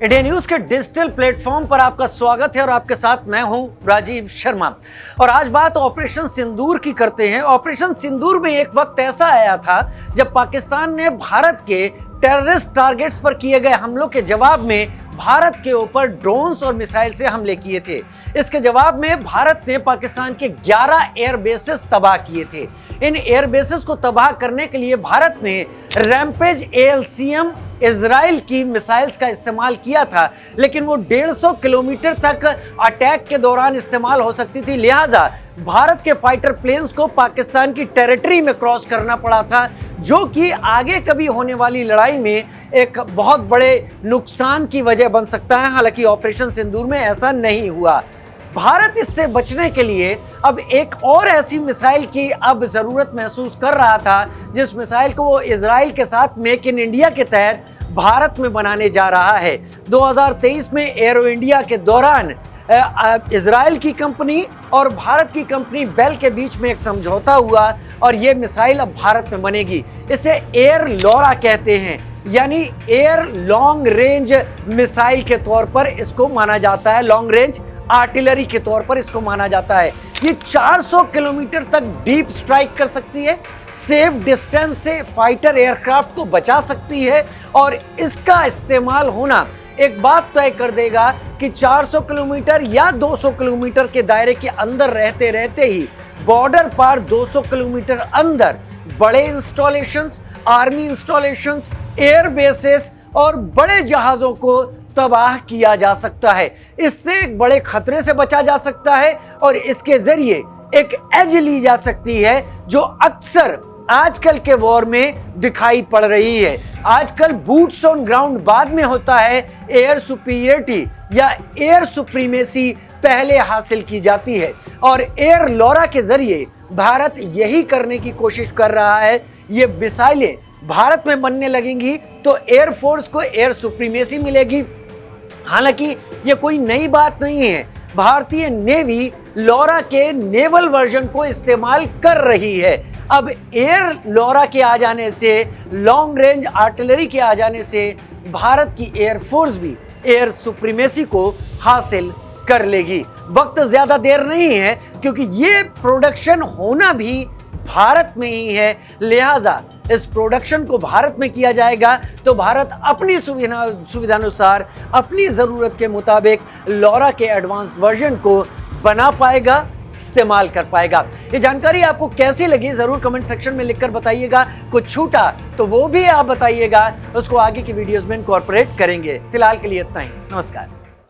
India news के digital platform पर आपका स्वागत है और आपके साथ मैं हूं राजीव शर्मा। और आज बात ऑपरेशन सिंदूर की करते हैं। ऑपरेशन सिंदूर में एक वक्त ऐसा आया था जब पाकिस्तान ने भारत के टेररिस्ट टारगेट्स पर किए गए हमलों के जवाब में भारत के ऊपर ड्रोन्स और मिसाइल से हमले किए थे। इसके जवाब में भारत ने पाकिस्तान के 11 एयर बेसेस तबाह किए थे। इन एयर बेसेस को तबाह करने के लिए भारत ने रैम्पेज ALCM इजराइल की मिसाइल्स का इस्तेमाल किया था, लेकिन वो 150 किलोमीटर तक अटैक के दौरान इस्तेमाल हो सकती थी। लिहाजा भारत के फाइटर प्लेन्स को पाकिस्तान की टेरिटरी में क्रॉस करना पड़ा था, जो कि आगे कभी होने वाली लड़ाई में एक बहुत बड़े नुकसान की वजह बन सकता है। हालांकि ऑपरेशन सिंदूर में ऐसा नहीं हुआ। भारत इससे बचने के लिए अब एक और ऐसी मिसाइल की अब जरूरत महसूस कर रहा था, जिस मिसाइल को वो इजराइल के साथ मेक इन इंडिया के तहत भारत में बनाने जा रहा है। 2023 में एरो इंडिया के दौरान इजराइल की कंपनी और भारत की कंपनी बेल के बीच में एक समझौता हुआ और ये मिसाइल अब भारत में बनेगी। इसे एयर लॉरा कहते हैं, यानी एयर लॉन्ग रेंज मिसाइल के तौर पर इसको माना जाता है, लॉन्ग रेंज आर्टिलरी के तौर पर इसको माना जाता है। ये 400 किलोमीटर तक डीप स्ट्राइक कर सकती है, सेफ डिस्टेंस से फाइटर एयरक्राफ्ट को बचा सकती है और इसका इस्तेमाल होना एक बात तय कर देगा कि 400 किलोमीटर या 200 किलोमीटर के दायरे के अंदर रहते रहते ही बॉर्डर पार 200 किलोमीटर अंदर बड़े installations, army installations, air bases और बड़े जहाजों को तबाह किया जा सकता है। इससे एक बड़े खतरे से बचा जा सकता है और इसके जरिए एक एज ली जा सकती है जो अक्सर आजकल के वॉर में दिखाई पड़ रही है। आजकल बूट्स ऑन ग्राउंड बाद में होता है, एयर सुपीरियरिटी या एयर सुप्रीमेसी पहले हासिल की जाती है और एयर लॉरा के जरिए भारत यही करने की कोशिश कर रहा है। ये मिसाइलें भारत में बनने लगेंगी तो एयर फोर्स को एयर सुप्रीमेसी मिलेगी। हालांकि ये कोई नई बात नहीं है, भारतीय नेवी लॉरा के नेवल वर्जन को इस्तेमाल कर रही है। अब एयर लॉरा के आ जाने से, लॉन्ग रेंज आर्टिलरी के आ जाने से भारत की एयर फोर्स भी एयर सुप्रीमेसी को हासिल कर लेगी। वक्त ज्यादा देर नहीं है क्योंकि ये प्रोडक्शन होना भी भारत में ही है। लिहाजा इस प्रोडक्शन को भारत में किया जाएगा तो भारत अपनी सुविधानुसार, अपनी ज़रूरत के मुताबिक लॉरा के एडवांस वर्जन को बना पाएगा, इस्तेमाल कर पाएगा। ये जानकारी आपको कैसी लगी ज़रूर कमेंट सेक्शन में लिखकर बताइएगा। कुछ छूटा तो वो भी आप बताइएगा, उसको आगे की वीडियोस में इनकॉर्पोरेट करेंगे। फिलहाल के लिए इतना ही, नमस्कार।